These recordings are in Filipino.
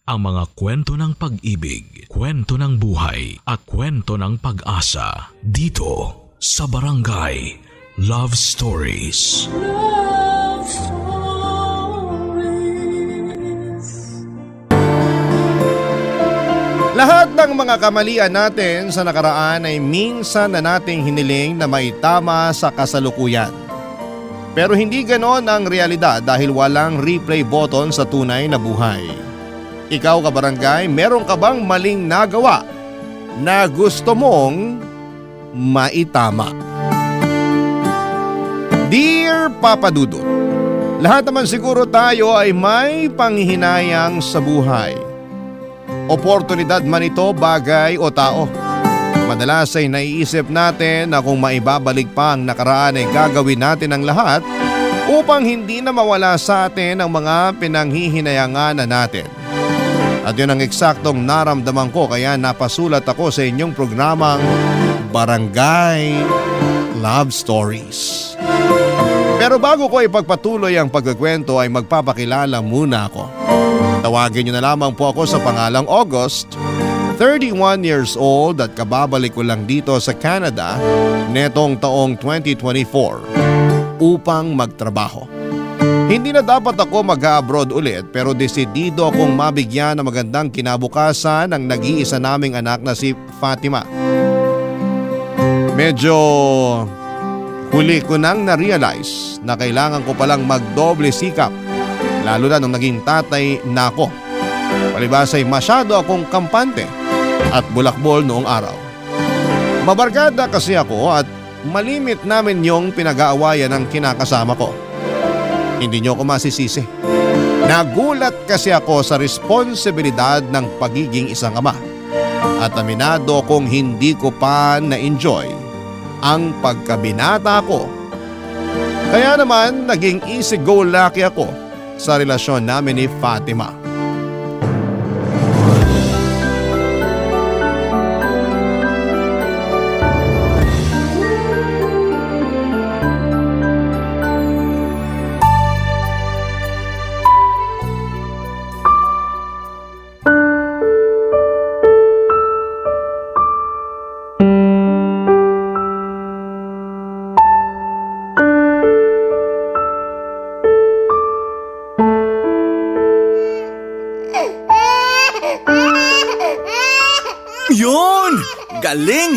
ang mga kwento ng pag-ibig, kwento ng buhay at kwento ng pag-asa dito sa Barangay Love Stories. Love Stories. Lahat ng mga kamalian natin sa nakaraan ay minsan na nating hiniling na maitama sa kasalukuyan. Pero hindi ganon ang realidad dahil walang replay button sa tunay na buhay. Ikaw kabarangay, meron ka bang maling nagawa na gusto mong maitama? Dear Papa Dudut, lahat naman siguro tayo ay may panghihinayang sa buhay. Oportunidad man ito, bagay o tao. Madalas ay naiisip natin na kung maibabalik pa ang nakaraan ay gagawin natin ang lahat upang hindi na mawala sa atin ang mga pinanghihinayangan natin. At yun ang eksaktong naramdaman ko kaya napasulat ako sa inyong programang Barangay Love Stories. Pero bago ko ipagpatuloy ang pagkukwento ay magpapakilala muna ako. Tawagin niyo na lamang po ako sa pangalang August, 31 years old at kababalik ko lang dito sa Canada netong taong 2024 upang magtrabaho. Hindi na dapat ako mag-abroad ulit pero desidido akong mabigyan ng magandang kinabukasan ng nag-iisa naming anak na si Fatima. Medyo huli ko nang na-realize na kailangan ko palang magdoble sikap lalo na nung naging tatay na ako. Palibas ay masyado akong kampante at bulakbol noong araw. Mabarkada kasi ako at malimit namin yung pinag-aawayan ng kinakasama ko. Hindi niyo ako masisisi. Nagulat kasi ako sa responsibilidad ng pagiging isang ama. At aminado kong hindi ko pa na-enjoy ang pagkabinata ko. Kaya naman naging easy-go-lucky ako sa relasyon namin ni Fatima. Yun! Galing!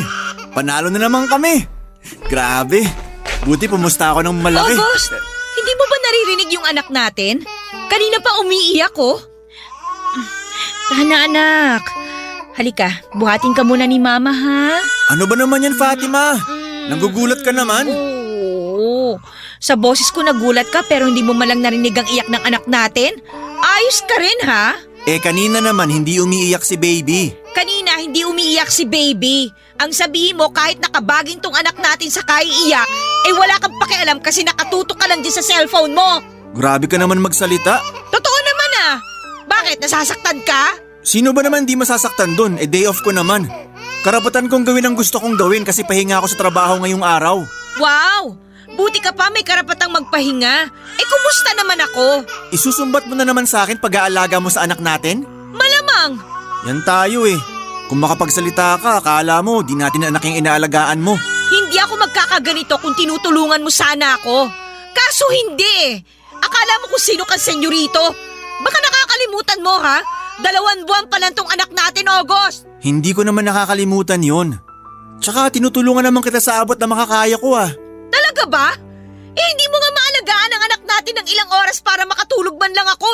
Panalo na naman kami. Grabe. Buti pumusta ako ng malaki. August! Hindi mo ba naririnig yung anak natin? Kanina pa umiiyak ko. Tahan na anak. Halika, buhatin ka muna ni Mama ha? Ano ba naman yan, Fatima? Nagugulat ka naman. Oo. Sa boses ko nagulat ka pero hindi mo malang narinig ang iyak ng anak natin? Ayos ka rin ha? Kanina naman hindi umiiyak si baby. Kanina hindi umiiyak si baby. Ang sabihin mo kahit nakabaging tong anak natin sa kaiiyak, wala kang pakialam kasi nakatutok ka lang din sa cellphone mo. Grabe ka naman magsalita. Totoo naman ah. Bakit? Nasasaktan ka? Sino ba naman di masasaktan dun? Day off ko naman. Karapatan kong gawin ang gusto kong gawin kasi pahinga ako sa trabaho ngayong araw. Wow! Buti ka pa may karapatang magpahinga. Kumusta naman ako? Isusumbat mo na naman sa akin pag-aalaga mo sa anak natin? Malamang! Yan tayo Kung makapagsalita ka, akala mo di natin anak yung inaalagaan mo. Hindi ako magkakaganito kung tinutulungan mo sana ako. Kaso hindi Akala mo kung sino kang senyorito? Baka nakakalimutan mo ha? 2 buwan pa lang tong anak natin, August! Hindi ko naman nakakalimutan yon. Tsaka tinutulungan naman kita sa abot na makakaya ko Talaga ba? Hindi mo nga maalagaan ang anak natin ng ilang oras para makatulog man lang ako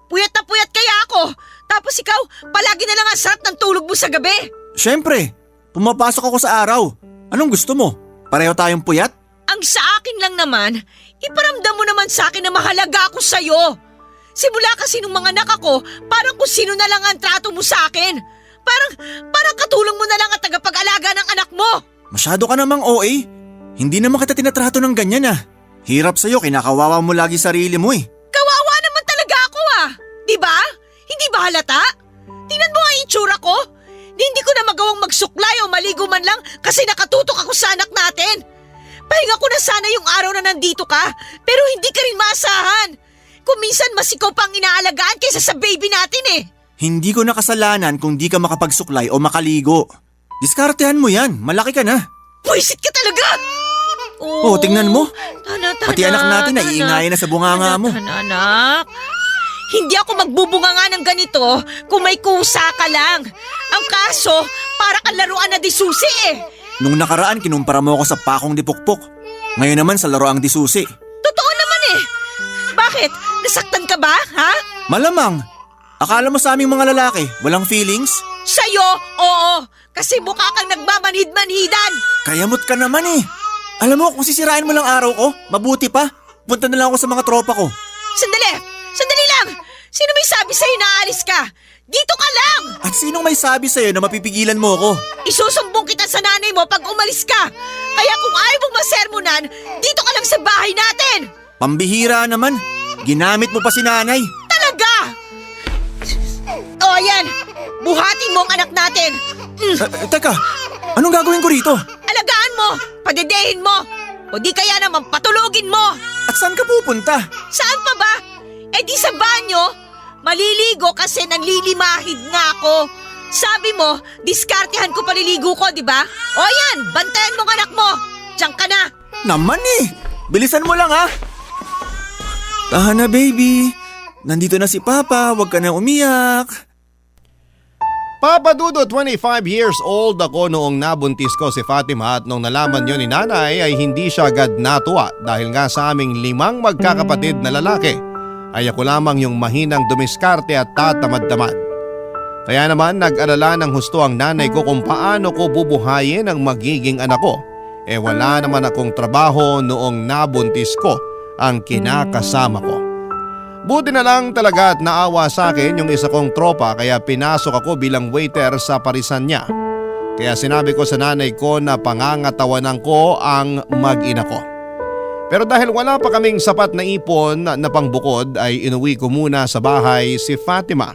Puyat na puyat kaya ako. Tapos ikaw, palagi na lang ang sarap ng tulog mo sa gabi. Siyempre, pumapasok ako sa araw. Anong gusto mo? Pareho tayong puyat? Ang sa akin lang naman, iparamdam mo naman sa akin na mahalaga ako sa'yo. Simula kasi nung mga anak ako, parang kung sino na lang ang trato mo sa akin. Parang katulong mo na lang at tagapag-alaga ng anak mo. Masyado ka namang OA. Hindi naman kita tinatrato ng ganyan Hirap sa'yo, kinakawawa mo lagi sarili mo Kawawa naman talaga ako Diba? Hindi ba halata? Tingnan mo ang itsura ko. Hindi ko na magawang magsuklay o maligo man lang kasi nakatutok ako sa anak natin. Pahinga ko na sana yung araw na nandito ka, pero hindi ka rin maasahan. Kung minsan mas ikaw pang inaalagaan kaysa sa baby natin Hindi ko nakasalanan kung di ka makapagsuklay o makaligo. Diskartehan mo yan, malaki ka na. Pwisit ka talaga! Oh, tingnan mo. Tana, Pati anak natin naiingayan na sa bunganga mo. Anak, hindi ako magbubunganga ng ganito kung may kusa ka lang. Ang kaso, para kang laruan na disusi eh. Nung nakaraan, kinumpara mo ako sa pakong dipukpok. Ngayon naman sa laroang disusi. Totoo naman eh. Bakit? Nasaktan ka ba, ha? Malamang. Akala mo sa aming mga lalaki, walang feelings? Sa'yo, oo. Kasi mukha kang nagmamanhid-manhidan. Kayamot ka naman eh. Alam mo, kung sisirain mo lang araw ko, mabuti pa. Punta na lang ako sa mga tropa ko. Sandali lang. Sino may sabi sa'yo na aalis ka? Dito ka lang. At sinong may sabi sa'yo na mapipigilan mo ako? Isusumbong kita sa nanay mo pag umalis ka. Kaya kung ayaw mong masermonan, dito ka lang sa bahay natin. Pambihira naman. Ginamit mo pa si nanay. Talaga! O yan, buhatin mo ang anak natin. Teka, anong gagawin ko rito? Alagaan mo, padedehin mo, o di kaya naman patulogin mo. At saan ka pupunta? Saan pa ba? Eh di sa banyo, maliligo kasi nanlilimahid nga ako. Sabi mo, diskartehan ko paliligo ko, di ba? O yan, bantayan mo ang anak mo. Diyan ka na. Naman eh! Bilisan mo lang ha! Tahan na baby. Nandito na si Papa, huwag ka na umiyak. Papa Dudut, 25 years old ako noong nabuntis ko si Fatima at nung nalaman yun ni nanay ay hindi siya agad natuwa dahil nga sa aming 5 magkakapatid na lalaki ay ako lamang yung mahinang dumiskarte at tatamad-tamad. Kaya naman nag-alala ng husto ang nanay ko kung paano ko bubuhayin ang magiging anak ko. Eh wala naman akong trabaho noong nabuntis ko ang kinakasama ko. Buti na lang talaga at naawa sa akin yung isa kong tropa kaya pinasok ako bilang waiter sa parisan niya. Kaya sinabi ko sa nanay ko na pangangatawanan ko ang mag-ina ko. Pero dahil wala pa kaming sapat na ipon na pangbukod ay inuwi ko muna sa bahay si Fatima.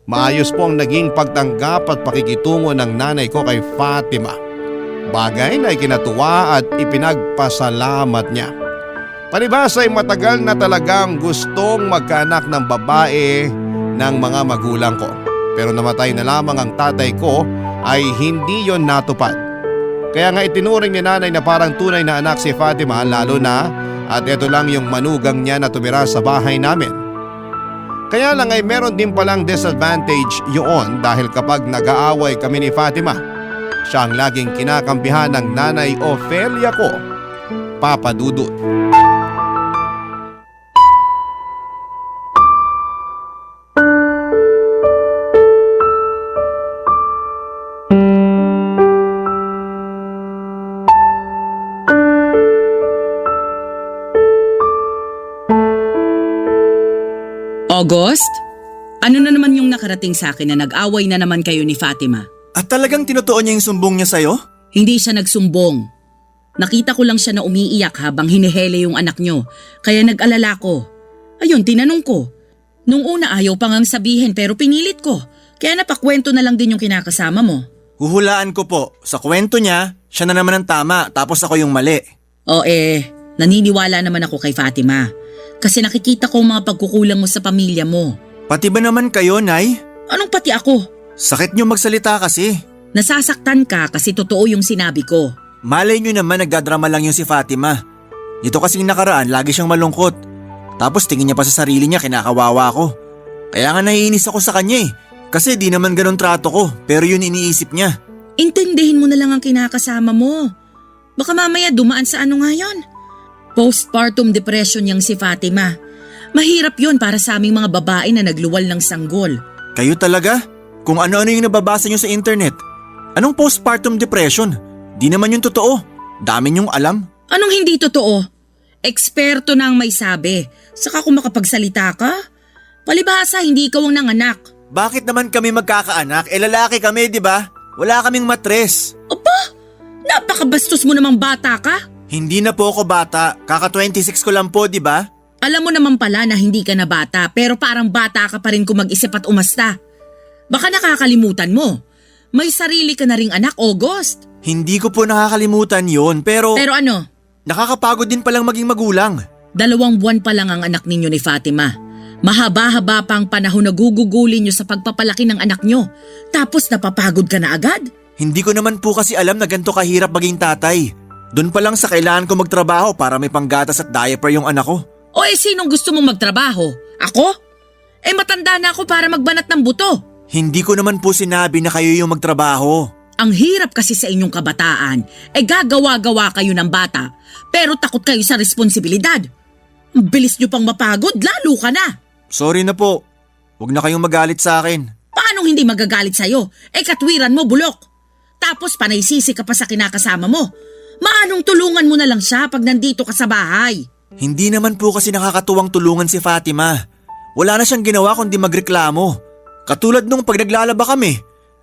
Maayos po ang naging pagtanggap at pakikitungo ng nanay ko kay Fatima. Bagay na ikinatuwa at ipinagpasalamat niya. Palibhasa ay matagal na talagang gustong magkaanak ng babae ng mga magulang ko. Pero namatay na lamang ang tatay ko ay hindi yon natupad. Kaya nga itinuring ni nanay na parang tunay na anak si Fatima lalo na at ito lang yung manugang niya na tumira sa bahay namin. Kaya lang ay meron din palang disadvantage yun dahil kapag nag-aaway kami ni Fatima, siya ang laging kinakampihan ng nanay Ofelia ko, Papa Dudut. August? Ano na naman yung nakarating sa akin na nag-away na naman kayo ni Fatima? At talagang tinutuon niya yung sumbong niya sa'yo? Hindi siya nagsumbong. Nakita ko lang siya na umiiyak habang hinihele yung anak nyo, kaya nag-alala ko. Ayun, tinanong ko. Nung una ayaw pa ngang sabihin pero pinilit ko, kaya napakwento na lang din yung kinakasama mo. Huhulaan ko po, sa kwento niya, siya na naman ang tama tapos ako yung mali. O naniniwala naman ako kay Fatima. Kasi nakikita ko ang mga pagkukulang mo sa pamilya mo. Pati ba naman kayo, Nay? Anong pati ako? Sakit niyo magsalita kasi. Nasasaktan ka kasi totoo yung sinabi ko. Malay niyo naman nagdadrama lang yung si Fatima. Ito kasing nakaraan, lagi siyang malungkot. Tapos tingin niya pa sa sarili niya, kinakawawa ko. Kaya nga naiinis ako sa kanya eh. Kasi di naman ganun trato ko, pero yun iniisip niya. Intindihin mo na lang ang kinakasama mo. Baka mamaya dumaan sa ano nga yun? Postpartum depression yang si Fatima. Mahirap yun para sa aming mga babae na nagluwal ng sanggol. Kayo talaga? Kung ano-ano yung nababasa niyo sa internet. Anong postpartum depression? Di naman yung totoo. Dami niyong alam. Anong hindi totoo? Eksperto na ang may sabi. Saka kung makapagsalita ka? Palibhasa, hindi ikaw ang nanganak. Bakit naman kami magkakaanak? Lalaki kami, di ba? Wala kaming matres. Opa! Napakabastos mo namang bata ka. Hindi na po ako bata. Kaka-26 ko lang po, di ba? Alam mo naman pala na hindi ka na bata pero parang bata ka pa rin kung mag-isip at umasta. Baka nakakalimutan mo. May sarili ka na ring anak, August. Hindi ko po nakakalimutan yon pero... Pero ano? Nakakapagod din palang maging magulang. 2 buwan pa lang ang anak ninyo ni Fatima. Mahaba-haba pang panahon na gugugulin nyo sa pagpapalaki ng anak nyo. Tapos napapagod ka na agad? Hindi ko naman po kasi alam na ganito kahirap maging tatay. Doon pa lang sa kailangan ko magtrabaho para may panggatas at diaper yung anak ko. O sinong gusto mong magtrabaho? Ako? Matanda na ako para magbanat ng buto. Hindi ko naman po sinabi na kayo yung magtrabaho. Ang hirap kasi sa inyong kabataan. Gagawa-gawa kayo ng bata, pero takot kayo sa responsibilidad. Bilis nyo pang mapagod, lalo ka na. Sorry na po. Huwag na kayong magalit sa akin. Paano hindi magagalit sa'yo? Katwiran mo, bulok. Tapos panaysisi ka pa sa kinakasama mo. Maanong tulungan mo na lang siya pag nandito ka sa bahay? Hindi naman po kasi nakakatuwang tulungan si Fatima. Wala na siyang ginawa kundi magreklamo. Katulad nung pag naglalaba kami.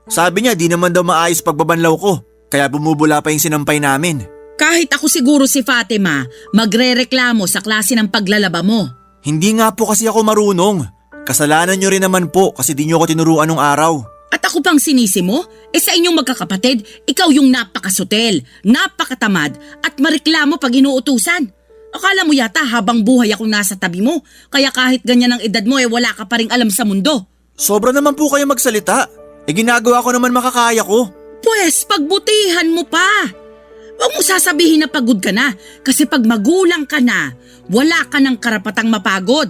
Sabi niya di naman daw maayos pagbabanlaw ko. Kaya bumubula pa yung sinampay namin. Kahit ako siguro si Fatima, magrereklamo sa klase ng paglalaba mo. Hindi nga po kasi ako marunong. Kasalanan niyo rin naman po kasi di niyo ako tinuruan nung araw. At ako pang sinisi mo? Sa inyong magkakapatid, ikaw yung napakasutel, napakatamad at mareklamo pag inuutusan. Akala mo yata habang buhay akong nasa tabi mo, kaya kahit ganyan ang edad mo wala ka pa ring alam sa mundo. Sobra naman po kayo magsalita. Ginagawa ko naman makakaya ko. Pwes, pagbutihan mo pa. Huwag mo sasabihin na pagod ka na kasi pag magulang ka na, wala ka ng karapatang mapagod.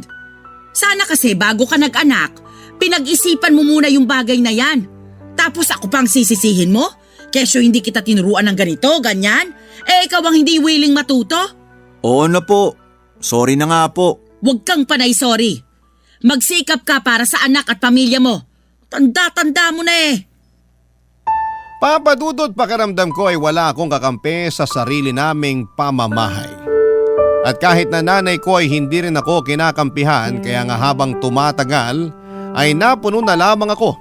Sana kasi bago ka nag-anak, pinag-isipan mo muna yung bagay na yan. Tapos ako pang sisisihin mo? Kesyo hindi kita tinuruan ng ganito, ganyan? Ikaw ang hindi willing matuto? Oo na po. Sorry na nga po. Huwag kang panay sorry. Magsikap ka para sa anak at pamilya mo. Tanda-tanda mo na Papa Dudut, pakiramdam ko ay wala akong kakampi sa sarili naming pamamahay. At kahit na nanay ko ay hindi rin ako kinakampihan, kaya nga habang tumatagal ay napuno na lamang ako.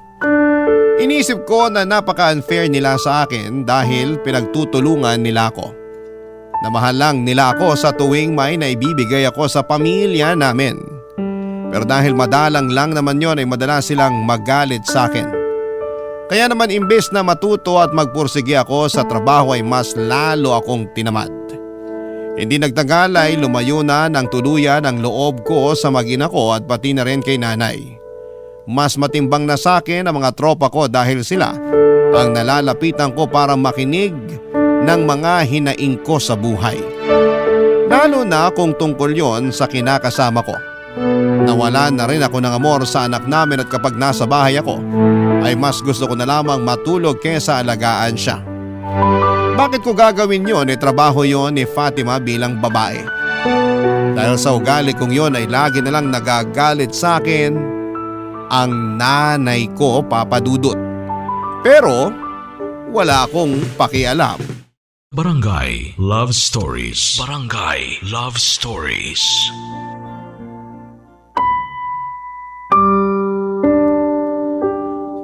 Inisip ko na napaka-unfair nila sa akin dahil pinagtutulungan nila ako. Na mahal lang nila ako sa tuwing may naibibigay ako sa pamilya namin. Pero dahil madalang lang naman yon ay madalas silang magalit sa akin. Kaya naman imbes na matuto at magpursige ako sa trabaho ay mas lalo akong tinamad. Hindi nagtagal ay lumayo na ng tuluyan ang loob ko sa mag-ina ko at pati na rin kay nanay. Mas matimbang na sa akin ang mga tropa ko dahil sila ang nalalapitan ko para makinig ng mga hinaing ko sa buhay. Lalo na kung tungkol yon sa kinakasama ko. Nawalan na rin ako ng amor sa anak namin at kapag nasa bahay ako ay mas gusto ko na lamang matulog kesa alagaan siya. Bakit ko gagawin yon? Trabaho yon ni Fatima bilang babae. Dahil sa ugali kong yon ay lagi na lang nagagalit sa akin ang nanay ko, Papa Dudut. Pero wala akong pakialam. Barangay Love Stories. Barangay Love Stories.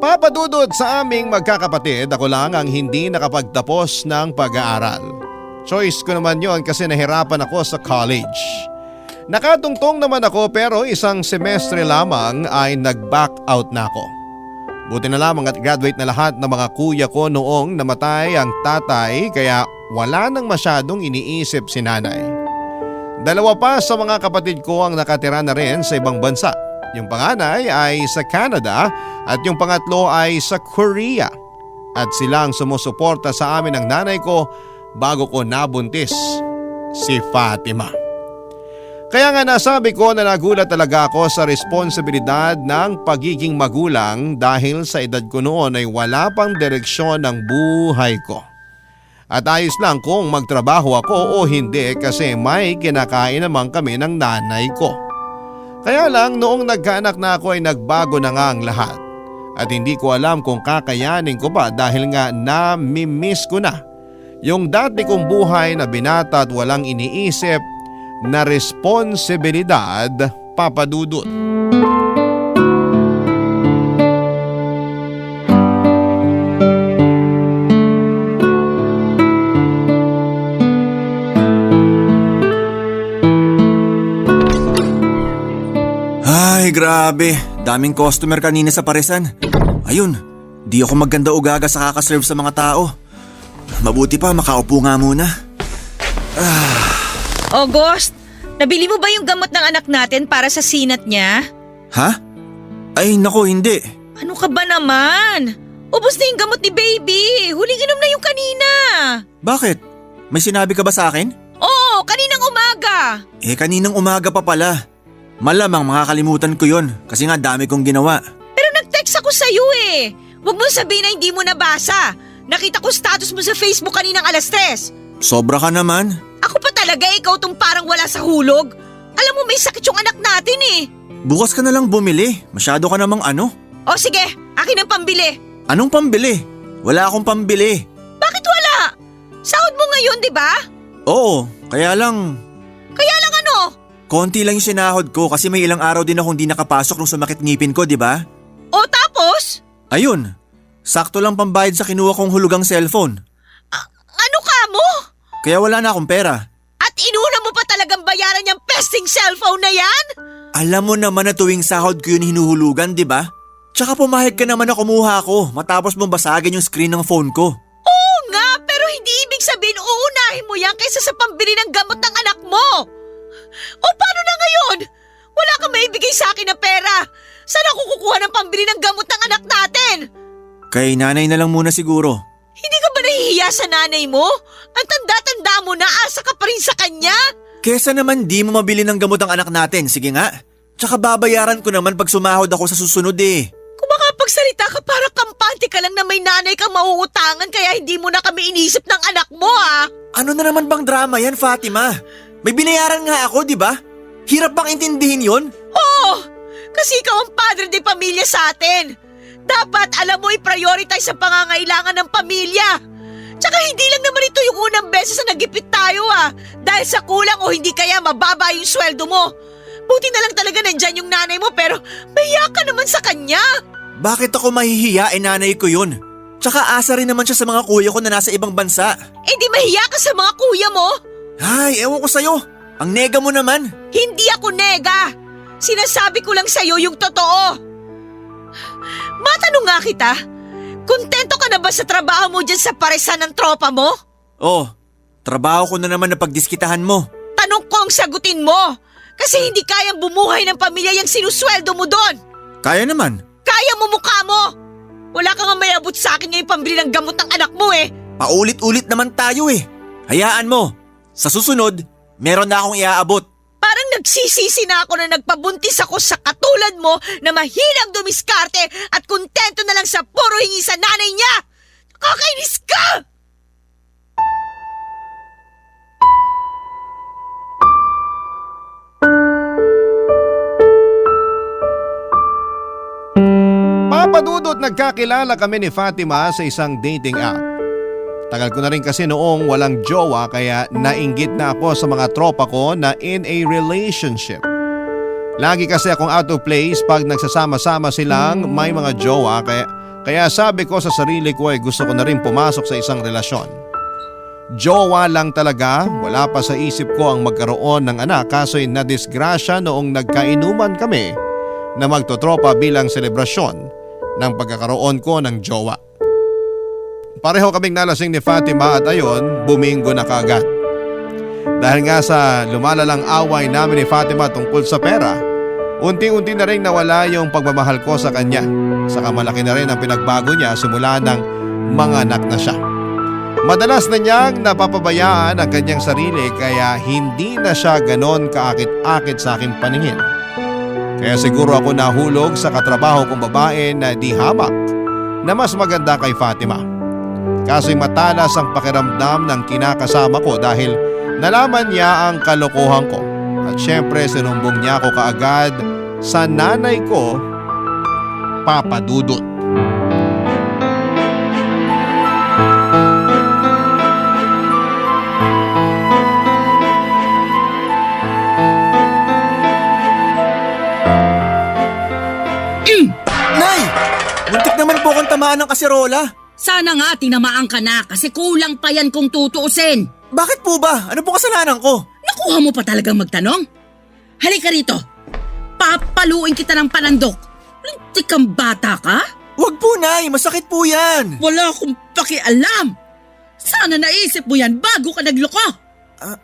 Papa Dudut, sa aming magkakapatid, ako lang ang hindi nakapagtapos ng pag-aaral. Choice ko naman yon kasi nahirapan ako sa college. Nakatungtong naman ako pero isang semestre lamang ay nag-back out na ako. Buti na lamang at graduate na lahat ng mga kuya ko noong namatay ang tatay kaya wala nang masyadong iniisip si nanay. Dalawa pa sa mga kapatid ko ang nakatira na rin sa ibang bansa. Yung panganay ay sa Canada at yung pangatlo ay sa Korea. At sila ang sumusuporta sa amin ng nanay ko bago ko nabuntis si Fatima. Kaya nga nasabi ko na nagulat talaga ako sa responsibilidad ng pagiging magulang dahil sa edad ko noon ay wala pang direksyon ng buhay ko. At ayos lang kung magtrabaho ako o hindi kasi may kinakain naman kami ng nanay ko. Kaya lang noong nagkaanak na ako ay nagbago na nga ang lahat. At hindi ko alam kung kakayanin ko ba dahil nga namimiss ko na yung dati kong buhay na binata at walang iniisip na responsibilidad, Papa Dudut. Ay, grabe. Daming customer kanina sa paresan. Ayun, di ako maganda ugaga sa kakaserve sa mga tao. Mabuti pa makaupo nga muna. August, nabili mo ba yung gamot ng anak natin para sa sinat niya? Ha? Ay nako, hindi. Ano ka ba naman? Ubus na yung gamot ni baby. Huling inom na yung kanina. Bakit? May sinabi ka ba sa akin? Oo, kaninang umaga. Kaninang umaga pa pala. Malamang makakalimutan ko yon kasi nga dami kong ginawa. Pero nag-text ako sa'yo eh. Huwag mo sabihin na hindi mo nabasa. Nakita ko status mo sa Facebook kaninang 3:00. Sobra ka naman. Ako pa talaga, ikaw tong parang wala sa hulog. Alam mo may sakit yung anak natin eh. Bukas ka na lang bumili. Masyado ka namang ano. O sige, akin ang pambili. Anong pambili? Wala akong pambili. Bakit wala? Sahod mo ngayon, di ba? Oo, kaya lang Kaya lang ano? konti lang yung sinahod ko kasi may ilang araw din akong di nakapasok nung sumakit ngipin ko, di ba? O tapos? Ayun, sakto lang pambayad sa kinuha kong hulugang cellphone. Ano ka mo? Kaya wala na akong pera. At inuna mo pa talagang bayaran yung pesting cellphone na yan? Alam mo naman na tuwing sahod ko yun hinuhulugan, di ba? Tsaka pumayag ka naman na kumuha ko matapos mong basagin yung screen ng phone ko. Oo nga, pero hindi ibig sabihin uunahin mo yan kaysa sa pambili ng gamot ng anak mo. O paano na ngayon? Wala kang maibigay sa akin na pera. Saan ako kukuha ng pambili ng gamot ng anak natin? Kay nanay na lang muna siguro. Hindi ka ba nahihiya sa nanay mo? Ang tanda-tanda mo na, asa ka pa rin sa kanya? Kesa naman di mo mabili ng gamot ang anak natin, sige nga. Tsaka babayaran ko naman pag sumahod ako sa susunod eh. Kung makapagsalita ka para kampante ka lang na may nanay kang mauutangan kaya hindi mo na kami inisip ng anak mo ah. Ano na naman bang drama yan, Fatima? May binayaran nga ako, di ba? Hirap bang intindihin yon? Oo, kasi ikaw ang padre de pamilya sa atin. Dapat alam mo i-prioritize ang pangangailangan ng pamilya. Tsaka hindi lang naman ito yung unang beses na nagipit tayo ah. Dahil sa kulang o hindi kaya mababa yung sweldo mo. Buti na lang talaga nandyan yung nanay mo pero mahiya ka naman sa kanya. Bakit ako mahihiya? Nanay ko yun. Tsaka asa rin naman siya sa mga kuya ko na nasa ibang bansa. Eh di mahiya ka sa mga kuya mo? Ay, ewan ko sa'yo. Ang nega mo naman. Hindi ako nega. Sinasabi ko lang sa'yo yung totoo. Matanong nga kita, kontento ka na ba sa trabaho mo dyan sa paresan ng tropa mo? Oh, trabaho ko na naman na pagdiskitahan mo. Tanong ko ang sagutin mo. Kasi hindi kayang bumuhay ng pamilya yung sinusweldo mo doon. Kaya naman. Kaya mo mukha mo. Wala ka nga may abot sa akin ngayong pambili ng gamot ng anak mo eh. Paulit-ulit naman tayo eh. Hayaan mo. Sa susunod, meron na akong iaabot. Parang nagsisisi na ako na nagpabuntis ako sa katulad mo na mahilang dumiskarte at kontento na lang sa puro hingi sa nanay niya. Nakakainis ka! Papadudot nagkakilala kami ni Fatima sa isang dating app. Tagal ko na rin kasi noong walang jowa kaya nainggit na ako sa mga tropa ko na in a relationship. Lagi kasi akong out of place pag nagsasama-sama silang may mga jowa kaya sabi ko sa sarili ko ay gusto ko na rin pumasok sa isang relasyon. Jowa lang talaga, wala pa sa isip ko ang magkaroon ng anak kaso'y nadisgrasya noong nagkainuman kami na magtotropa bilang selebrasyon ng pagkakaroon ko ng jowa. Pareho kaming nalasing ni Fatima at ayon, buminggo na kaagad. Dahil nga sa lumalalang away namin ni Fatima tungkol sa pera, unti-unti na rin nawala yung pagmamahal ko sa kanya. Saka malaki na rin ang pinagbago niya simula ng mga anak na siya. Madalas na niyang napapabayaan ang kanyang sarili kaya hindi na siya ganon kaakit-akit sa aking paningin. Kaya siguro ako nahulog sa katrabaho kong babae na di hamak na mas maganda kay Fatima. Kaso'y matalas ang pakiramdam ng kinakasama ko dahil nalaman niya ang kalokohan ko. At syempre sinumbong niya ako kaagad sa nanay ko, Papa Dudut. Nay! Muntik naman po akong tamaan ng kaserola. Sana nga tinamaan ka na kasi kulang pa yan kung tutuusin. Bakit po ba? Ano po kasalanan ko? Nakuha mo pa talagang magtanong? Halika rito. Papaluin kita ng panandok. Lintik kang bata ka? Wag po, Nay. Masakit po yan. Wala akong pakialam. Sana naisip mo yan bago ka nagloko.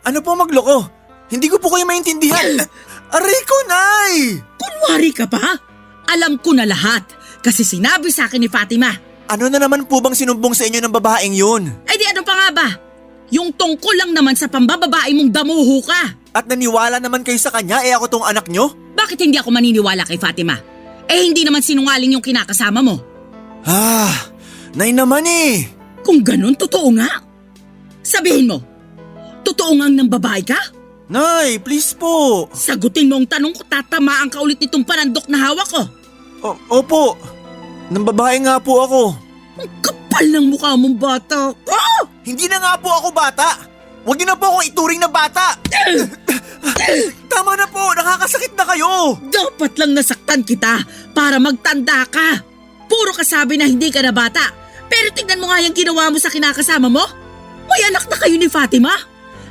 Ano po magloko? Hindi ko po kayo maintindihan. Aray ko, Nay! Kunwari ka pa? Alam ko na lahat kasi sinabi sa akin ni Fatima. Ano na naman po bang sinumbong sa inyo ng babaeng yun? Ay di ano pa nga ba? Yung tungkol lang naman sa pambababae mong damuho ka. At naniwala naman kayo sa kanya ako tong anak nyo? Bakit hindi ako maniniwala kay Fatima? Hindi naman sinungaling yung kinakasama mo. Nay naman eh. Kung ganun, totoo nga. Sabihin mo, totoo ngang nang babae ka? Nay, please po. Sagutin mo ang tanong ko, tatamaan ka ulit nitong panandok na hawak ko. Opo. Nang babae nga po ako. Ang kapal ng mukha mong bata ka! Hindi na nga po ako bata. Huwag niyo na po akong ituring na bata. Tama na po, nakakasakit na kayo. Dapat lang nasaktan kita para magtanda ka. Puro ka sabi na hindi ka na bata. Pero tignan mo nga yung ginawa mo sa kinakasama mo. May anak na kayo ni Fatima.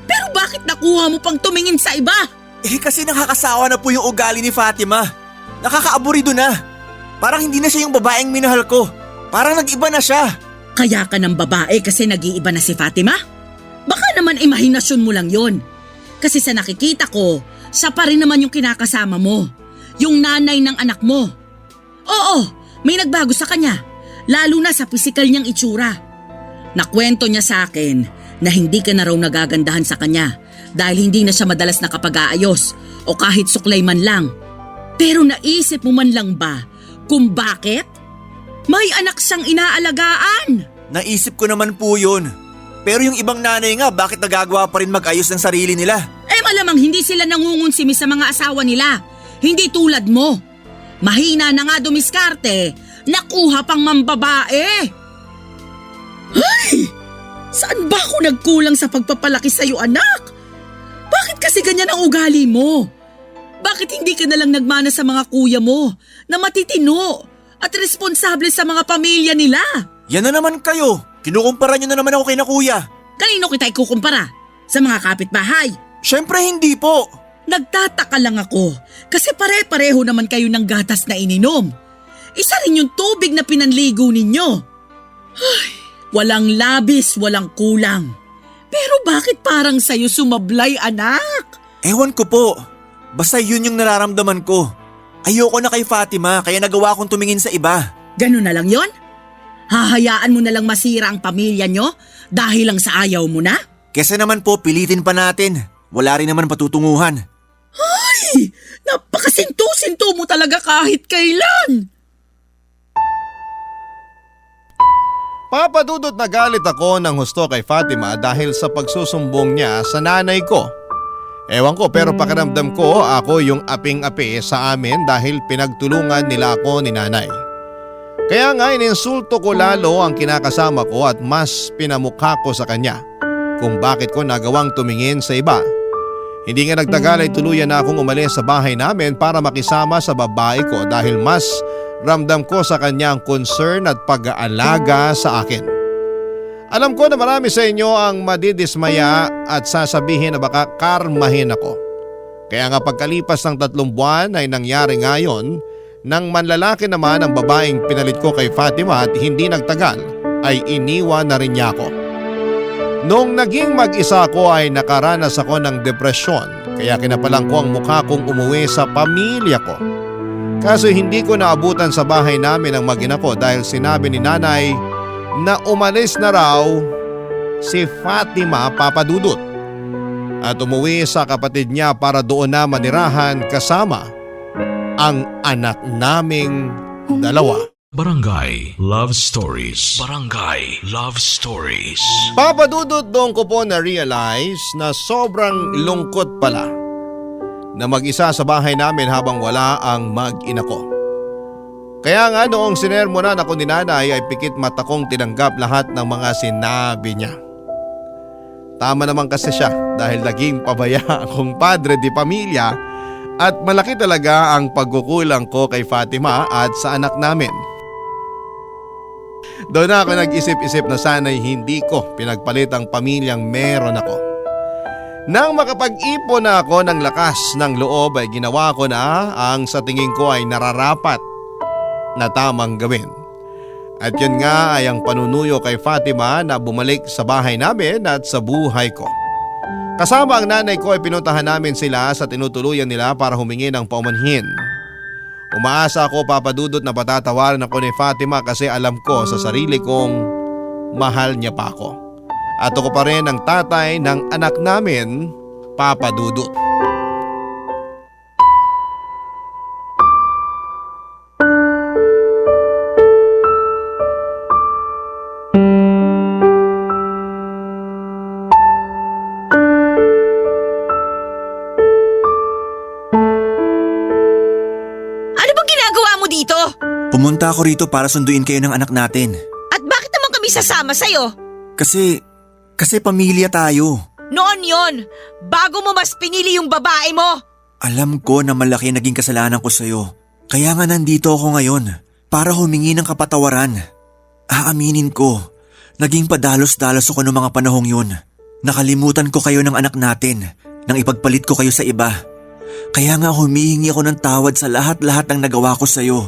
Pero bakit nakuha mo pang tumingin sa iba? Kasi nakakasawa na po yung ugali ni Fatima. Nakakaaburido na. Parang hindi na siya yung babaeng minahal ko. Parang nag-iba na siya. Kaya ka ng babae kasi nag-iiba na si Fatima? Baka naman imahinasyon mo lang yon. Kasi sa nakikita ko, siya pa rin naman yung kinakasama mo. Yung nanay ng anak mo. Oo, may nagbago sa kanya. Lalo na sa pisikal niyang itsura. Nakwento niya sa akin na hindi ka na raw nagagandahan sa kanya dahil hindi na siya madalas nakapag-aayos o kahit suklay man lang. Pero naisip mo man lang ba kung bakit? May anak siyang inaalagaan. Naisip ko naman po yun. Pero yung ibang nanay nga, bakit nagagawa pa rin mag-ayos ng sarili nila? Malamang hindi sila nangungunsimi sa mga asawa nila. Hindi tulad mo. Mahina na nga dumiskarte, nakuha pang mambabae. Ay! Saan ba ako nagkulang sa pagpapalaki sa'yo, anak? Bakit kasi ganyan ang ugali mo? Bakit hindi ka nalang nagmana sa mga kuya mo na matitino at responsable sa mga pamilya nila? Yan na naman kayo. Kinukumpara nyo na naman ako kay na kuya. Kanino kita ikukumpara? Sa mga kapitbahay? Siyempre hindi po. Nagtataka lang ako kasi pare-pareho naman kayo ng gatas na ininom. Isa rin yung tubig na pinanligo ninyo. Ay, walang labis, walang kulang. Pero bakit parang sa'yo sumablay, anak? Ewan ko po. Basta yun yung nararamdaman ko. Ayoko na kay Fatima kaya nagawa kong tumingin sa iba. Ganun na lang yon? Hahayaan mo na lang masira ang pamilya nyo dahil lang sa ayaw mo na? Kesa naman po pilitin pa natin. Wala rin naman patutunguhan. Ay! Napakasinto-sinto mo talaga kahit kailan! Papadudot na galit ako ng husto kay Fatima dahil sa pagsusumbong niya sa nanay ko. Ewan ko pero pakiramdam ko ako yung aping-api sa amin dahil pinagtulungan nila ako ni nanay. Kaya nga ininsulto ko lalo ang kinakasama ko at mas pinamukha ko sa kanya kung bakit ko nagawang tumingin sa iba. Hindi nga nagtagal ay tuluyan na akong umalis sa bahay namin para makisama sa babae ko dahil mas ramdam ko sa kanya ang concern at pag-aalaga sa akin. Alam ko na marami sa inyo ang madidismaya at sasabihin na baka karmahin ako. Kaya nga pagkalipas ng 3 buwan ay nangyari ngayon nang manlalaki naman ang babaeng pinalit ko kay Fatima at hindi nagtagal ay iniwan na rin niya ako. Noong naging mag-isa ako ay nakaranas ako ng depresyon kaya kinapalang ko ang mukha kong umuwi sa pamilya ko. Kaso hindi ko naabutan sa bahay namin ang mag-ina ko dahil sinabi ni nanay na umalis na raw si Fatima Papadudot at umuwi sa kapatid niya para doon na manirahan kasama ang anak naming 2. Barangay Love Stories. Barangay Love Stories. Papadudot doon ko po na-realize na sobrang lungkot pala na mag-isa sa bahay namin habang wala ang mag-ina ko. Kaya nga noong sinermonan ako ni nanay ay pikit mata kong tinanggap lahat ng mga sinabi niya. Tama naman kasi siya dahil naging pabaya akong padre di pamilya at malaki talaga ang pagkukulang ko kay Fatima at sa anak namin. Doon na ako nag-isip-isip na sana'y hindi ko pinagpalit ang pamilyang meron ako. Nang makapag-ipon na ako ng lakas ng loob ay ginawa ko na ang sa tingin ko ay nararapat na tamang gawin. At yun nga ay ang panunuyo kay Fatima na bumalik sa bahay namin at sa buhay ko. Kasama ang nanay ko ay pinuntahan namin sila sa tinutuluyan nila para humingi ng paumanhin. Umaasa ako, Papa Dudut, na patatawarin ako ni Fatima kasi alam ko sa sarili kong mahal niya pa ako. At ako pa rin ang tatay ng anak namin, Papa Dudut. Ano bang ginagawa mo dito? Pumunta ako rito para sunduin kayo ng anak natin. At bakit naman kami sasama sa'yo? Kasi pamilya tayo. Noon yon, bago mo mas pinili yung babae mo. Alam ko na malaki naging kasalanan ko sa'yo. Kaya nga nandito ako ngayon para humingi ng kapatawaran. Aaminin ko, naging padalos-dalos ako noong mga panahong yun. Nakalimutan ko kayo ng anak natin nang ipagpalit ko kayo sa iba. Kaya nga humihingi ako ng tawad sa lahat-lahat ng nagawa ko sa'yo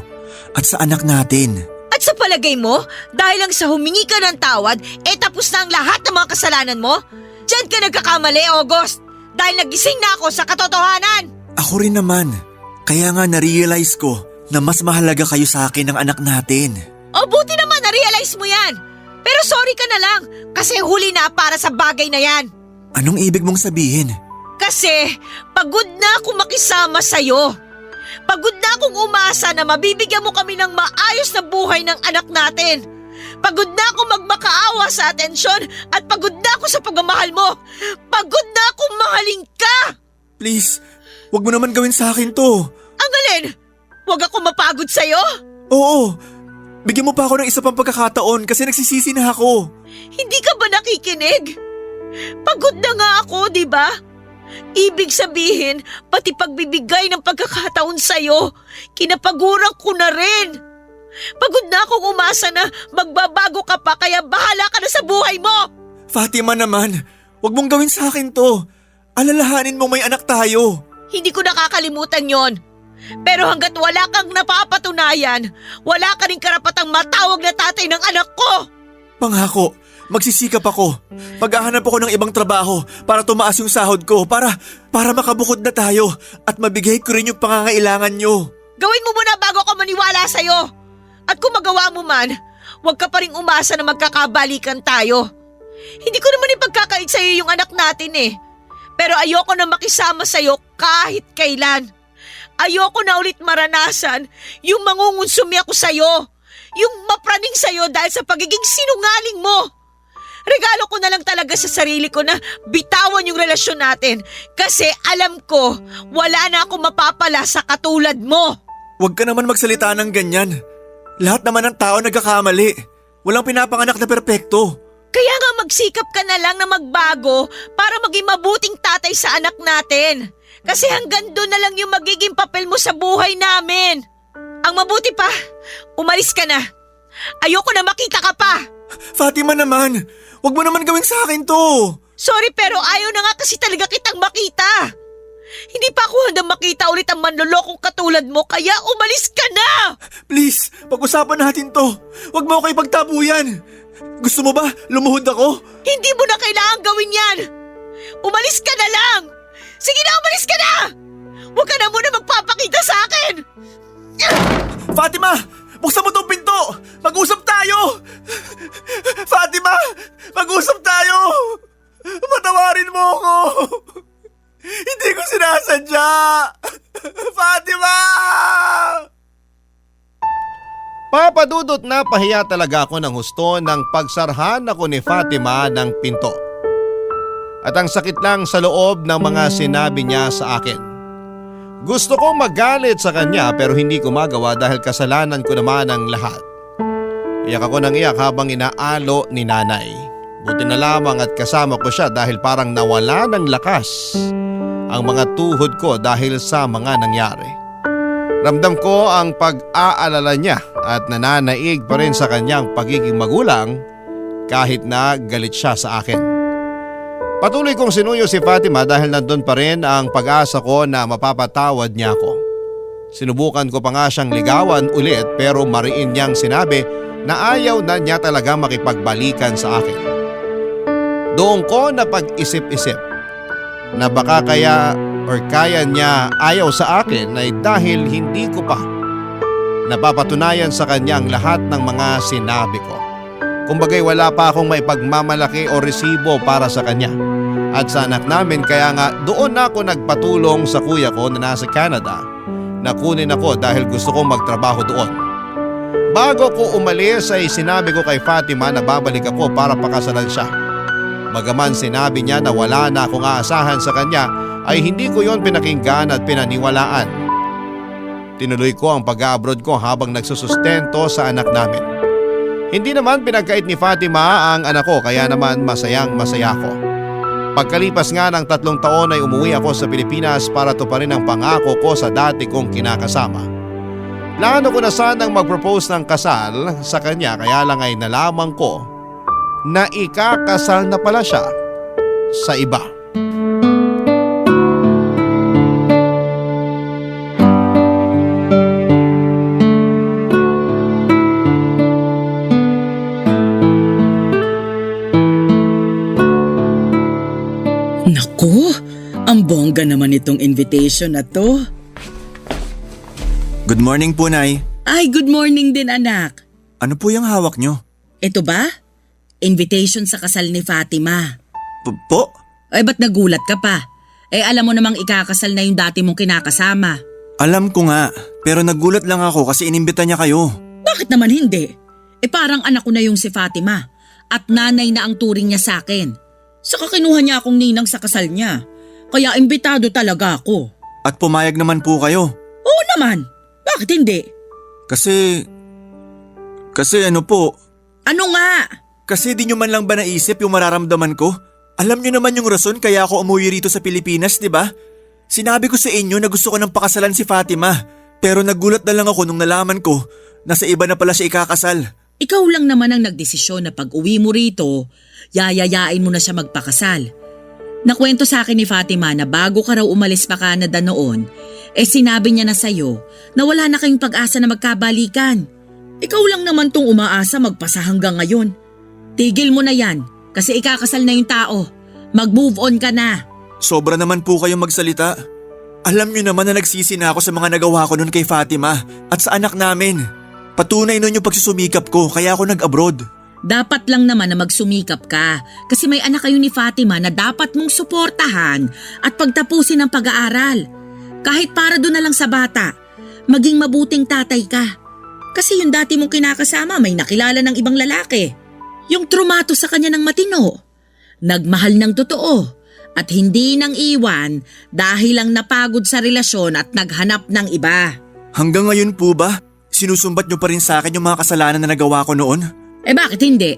at sa anak natin. At sa palagay mo, dahil lang sa humingi ka ng tawad, tapos na ang lahat ng mga kasalanan mo? Diyan ka nagkakamali, August. Dahil nagising na ako sa katotohanan. Ako rin naman. Kaya nga na-realize ko na mas mahalaga kayo sa akin ng anak natin. O buti naman na-realize mo yan. Pero sorry ka na lang kasi huli na para sa bagay na yan. Anong ibig mong sabihin? Kasi pagod na akong makisama sa'yo. Pagod na akong umasa na mabibigyan mo kami ng maayos na buhay ng anak natin. Pagod na akong magmakaawa sa atensyon at pagod na ako sa pagmamahal mo. Pagod na akong mahalin ka. Please, wag mo naman gawin sa akin to. Ang alin? Huwag ako mapagod sa'yo? Oo, bigyan mo pa ako ng isa pang pagkakataon kasi nagsisisi na ako. Hindi ka ba nakikinig? Pagod na nga ako, di ba? Ibig sabihin, pati pagbibigay ng pagkakataon sa'yo, kinapagurang ko na rin. Pagod na akong umasa na magbabago ka pa kaya bahala ka na sa buhay mo. Fatima naman, wag mong gawin sa akin to. Alalahanin mong may anak tayo. Hindi ko nakakalimutan yon. Pero hanggat wala kang napapatunayan, wala ka rin karapatang matawag na tatay ng anak ko. Pangako, magsisikap ako. Maghahanap ako ng ibang trabaho para tumaas yung sahod ko para makabukod na tayo at mabigay ko rin yung pangangailangan nyo. Gawin mo muna bago ako maniwala sa'yo. At kung magawa mo man, huwag ka pa rin umasa na magkakabalikan tayo. Hindi ko naman ipagkakait sa'yo yung anak natin eh. Pero ayoko na makisama sa'yo kahit kailan. Ayoko na ulit maranasan yung mangungunsumi ako sa'yo. Yung mapraning sa'yo dahil sa pagiging sinungaling mo. Regalo ko na lang talaga sa sarili ko na bitawan yung relasyon natin kasi alam ko wala na akong mapapala sa katulad mo. Huwag ka naman magsalita ng ganyan. Lahat naman ng tao nagkakamali. Walang pinapanganak na perpekto. Kaya nga magsikap ka na lang na magbago para maging mabuting tatay sa anak natin. Kasi hanggang doon na lang yung magiging papel mo sa buhay namin. Ang mabuti pa, umalis ka na. Ayoko na makita ka pa. Fatima naman, wag mo naman gawin sa akin to. Sorry pero ayaw na nga kasi talaga kitang makita. Hindi pa ako handang makita ulit ang manlolokong katulad mo kaya umalis ka na! Please, pag-usapan natin to. Huwag mo ako ipagtabuyan. Gusto mo ba lumuhod ako? Hindi mo na kailangan gawin yan! Umalis ka na lang! Sige na, umalis ka na! Huwag ka na muna magpapakita sa akin! Fatima! Buksan mo tong pinto! Mag-usap tayo! Fatima! Mag-usap tayo! Patawarin mo ako! Hindi ko sinasadya! Fatima! Papa Dudut, napahiya talaga ako ng husto ng pagsarhan ako ni Fatima ng pinto. At ang sakit lang sa loob ng mga sinabi niya sa akin. Gusto kong magalit sa kanya pero hindi ko magawa dahil kasalanan ko naman ang lahat. Iyak ako ng iyak habang inaalo ni nanay. Buti na lamang at kasama ko siya dahil parang nawala ng lakas ang mga tuhod ko dahil sa mga nangyari. Ramdam ko ang pag-aalala niya at nananaig pa rin sa kanyang pagiging magulang kahit na galit siya sa akin. Patuloy kong sinuyo si Fatima dahil nandun pa rin ang pag-asa ko na mapapatawad niya ako. Sinubukan ko pa nga siyang ligawan ulit pero mariin niyang sinabi na ayaw na niya talaga makipagbalikan sa akin. Doon ko napag-isip-isip na baka kaya niya ayaw sa akin ay dahil hindi ko pa Napapatunayan sa kanya ang lahat ng mga sinabi ko. Kumbagay wala pa akong maipagmamalaki o resibo para sa kanya. At sa anak namin kaya nga doon ako nagpatulong sa kuya ko na nasa Canada. Nakunin ako dahil gusto kong magtrabaho doon. Bago ko umalis ay sinabi ko kay Fatima na babalik ako para pakasalan siya. Bagaman sinabi niya na wala na akong aasahan sa kanya ay hindi ko yon pinakinggan at pinaniwalaan. Tinuloy ko ang pag-abroad ko habang nagsusustento sa anak namin. Hindi naman pinagkait ni Fatima ang anak ko kaya naman masayang masaya ko. Pagkalipas nga ng 3 taon ay umuwi ako sa Pilipinas para tuparin ang pangako ko sa dati kong kinakasama. Plano ko na sanang mag-propose ng kasal sa kanya kaya lang ay nalaman ko na ikakasal na pala siya sa iba. Naku, ang bongga naman itong invitation na to. Good morning po, Nay. Ay, good morning din anak. Ano po yung hawak nyo? Ito ba? Invitation sa kasal ni Fatima. Po? Ay, ba't nagulat ka pa? Eh, alam mo namang ikakasal na yung dati mong kinakasama. Alam ko nga, pero nagulat lang ako kasi inimbita niya kayo. Bakit naman hindi? Eh, parang anak ko na yung si Fatima. At nanay na ang turing niya sa akin. Saka kinuha niya akong ninang sa kasal niya. Kaya imbitado talaga ako. At pumayag naman po kayo. Oo naman. Bakit hindi? Kasi ano po? Ano nga? Kasi di nyo man lang ba naisip yung mararamdaman ko? Alam nyo naman yung rason kaya ako umuwi rito sa Pilipinas, di ba? Sinabi ko sa inyo na gusto ko ng pakasalan si Fatima. Pero nagulat na lang ako nung nalaman ko na sa iba na pala siya ikakasal. Ikaw lang naman ang nagdesisyon na pag uwi mo rito, yayayain mo na siya magpakasal. Nakwento sa akin ni Fatima na bago ka raw umalis pa Canada noon, sinabi niya na sa'yo na wala na kayong pag-asa na magkabalikan. Ikaw lang naman tong umaasa magpasa hanggang ngayon. Tigil mo na yan kasi ikakasal na yung tao. Mag-move on ka na. Sobra naman po kayong magsalita. Alam nyo naman na nagsisi na ako sa mga nagawa ko noon kay Fatima at sa anak namin. Patunay nun yung pagsusumikap ko kaya ako nag-abroad. Dapat lang naman na magsumikap ka kasi may anak kayo ni Fatima na dapat mong suportahan at pagtapusin ang pag-aaral. Kahit para doon na lang sa bata, maging mabuting tatay ka. Kasi yung dati mong kinakasama may nakilala ng ibang lalaki. Yung trumato sa kanya ng matino. Nagmahal ng totoo at hindi nang iwan dahil lang napagod sa relasyon at naghanap ng iba. Hanggang ngayon po ba? Sinusumbat nyo pa rin sa akin yung mga kasalanan na nagawa ko noon? Eh bakit hindi?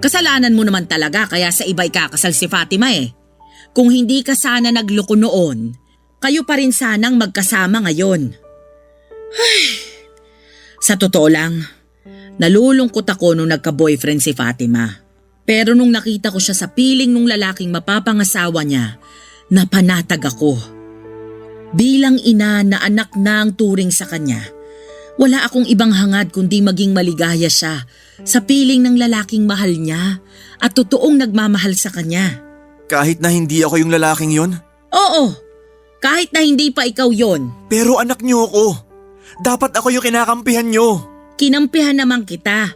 Kasalanan mo naman talaga kaya sa iba ikakasal si Fatima eh. Kung hindi ka sana nagloko noon, kayo pa rin sanang magkasama ngayon. Ay, sa totoo lang, nalulungkot ako nung nagka-boyfriend si Fatima. Pero nung nakita ko siya sa piling nung lalaking mapapangasawa niya, napanatag ako. Bilang ina na anak na ang turing sa kanya, wala akong ibang hangad kundi maging maligaya siya sa piling ng lalaking mahal niya at totoong nagmamahal sa kanya. Kahit na hindi ako yung lalaking yon? Oo, kahit na hindi pa ikaw yon. Pero anak niyo ako. Dapat ako yung kinakampihan niyo. Kinampihan naman kita.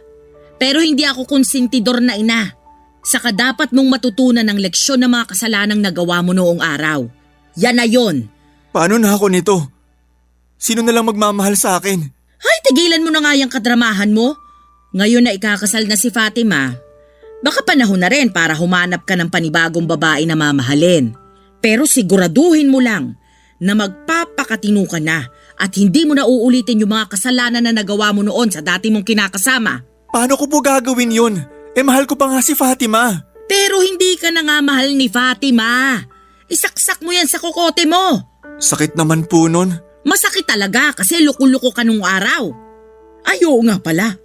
Pero hindi ako konsentidor na ina. Saka dapat mong matutunan ng leksyon ng mga kasalanang nagawa mo noong araw. Yan na yon. Paano na ako nito? Sino na lang magmamahal sa akin? Ay, tigilan mo na nga yung kadramahan mo. Ngayon na ikakasal na si Fatima, baka panahon na rin para humanap ka ng panibagong babae na mamahalin. Pero siguraduhin mo lang na magpapakatino ka na at hindi mo na uulitin yung mga kasalanan na nagawa mo noon sa dati mong kinakasama. Paano ko po gagawin yun? Mahal ko pa nga si Fatima. Pero hindi ka na nga mahal ni Fatima. Isaksak mo yan sa kokote mo. Sakit naman po nun. Masakit talaga kasi luko-luko ka nung araw. Ay, oo nga pala.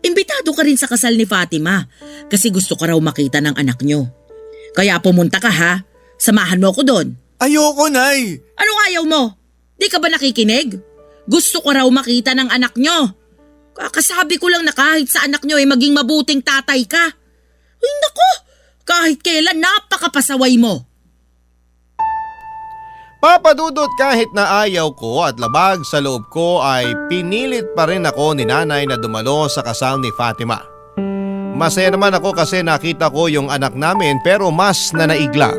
Imbitado ka rin sa kasal ni Fatima kasi gusto ka raw makita ng anak nyo. Kaya pumunta ka ha. Samahan mo ako doon. Ayoko, Nay. Anong ayaw mo? Di ka ba nakikinig? Gusto ko raw makita ng anak nyo. Kakasabi ko lang na kahit sa anak nyo ay maging mabuting tatay ka. Ay nako, kahit kailan napakapasaway mo. Papadudot, kahit na ayaw ko at labag sa loob ko ay pinilit pa rin ako ni nanay na dumalo sa kasal ni Fatima. Masaya naman ako kasi nakita ko yung anak namin, pero mas nanaiglang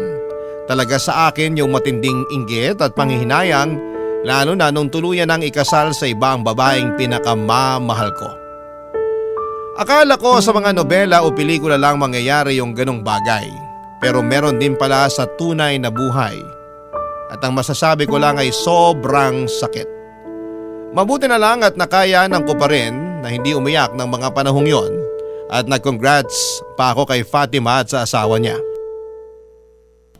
talaga sa akin yung matinding inggit at panghihinayang, lalo na nung tuluyan ng ikasal sa ibang babaeng pinakamamahal ko. Akala ko sa mga nobela o pelikula lang mangyayari yung ganong bagay, pero meron din pala sa tunay na buhay. At ang masasabi ko lang ay sobrang sakit. Mabuti na lang at nakayanan ko pa rin na hindi umiyak ng mga panahong yon, at nag-congrats pa ako kay Fatima at sa asawa niya.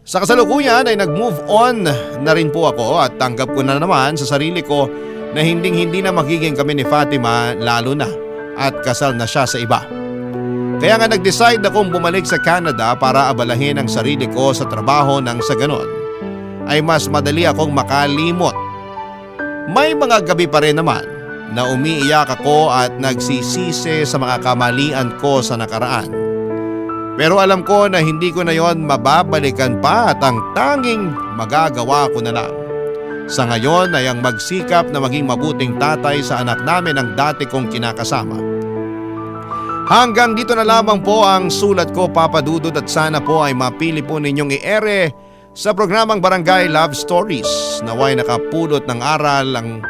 Sa kasalukuyan ay nag-move on na rin po ako at tanggap ko na naman sa sarili ko na hindi na magiging kami ni Fatima, lalo na at kasal na siya sa iba. Kaya nga nag-decide akong bumalik sa Canada para abalahin ang sarili ko sa trabaho, nang sa ganon ay mas madali akong makalimot. May mga gabi pa rin naman na umiiyak ako at nagsisisi sa mga kamalian ko sa nakaraan. Pero alam ko na hindi ko na yon mababalikan pa, at ang tanging magagawa ko na lang sa ngayon ay ang magsikap na maging mabuting tatay sa anak namin ang dati kong kinakasama. Hanggang dito na lamang po ang sulat ko, Papa Dudut, at sana po ay mapili po ninyong i-ere sa programang Barangay Love Stories. Naway nakapulot ng aral ang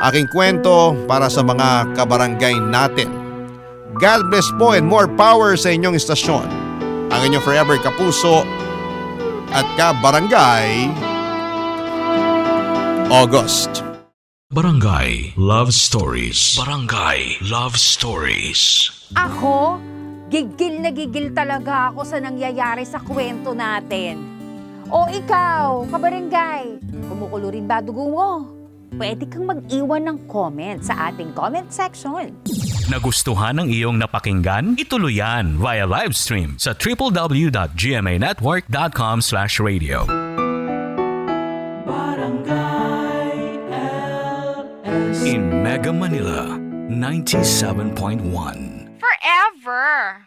aking kwento para sa mga kabarangay natin. God bless po and more power sa inyong istasyon. Ang inyong forever kapuso at kabarangay, August. Barangay Love Stories. Barangay Love Stories. Ako, gigil na gigil talaga ako sa nangyayari sa kwento natin. O ikaw, kabarangay, kumukulo rin ba dugo mo? Pwede kang mag-iwan ng comment sa ating comment section. Nagustuhan ng iyong napakinggan? Ituloy yan via live stream sa www.gmanetwork.com/radio. In Mega Manila, 97.1. Forever.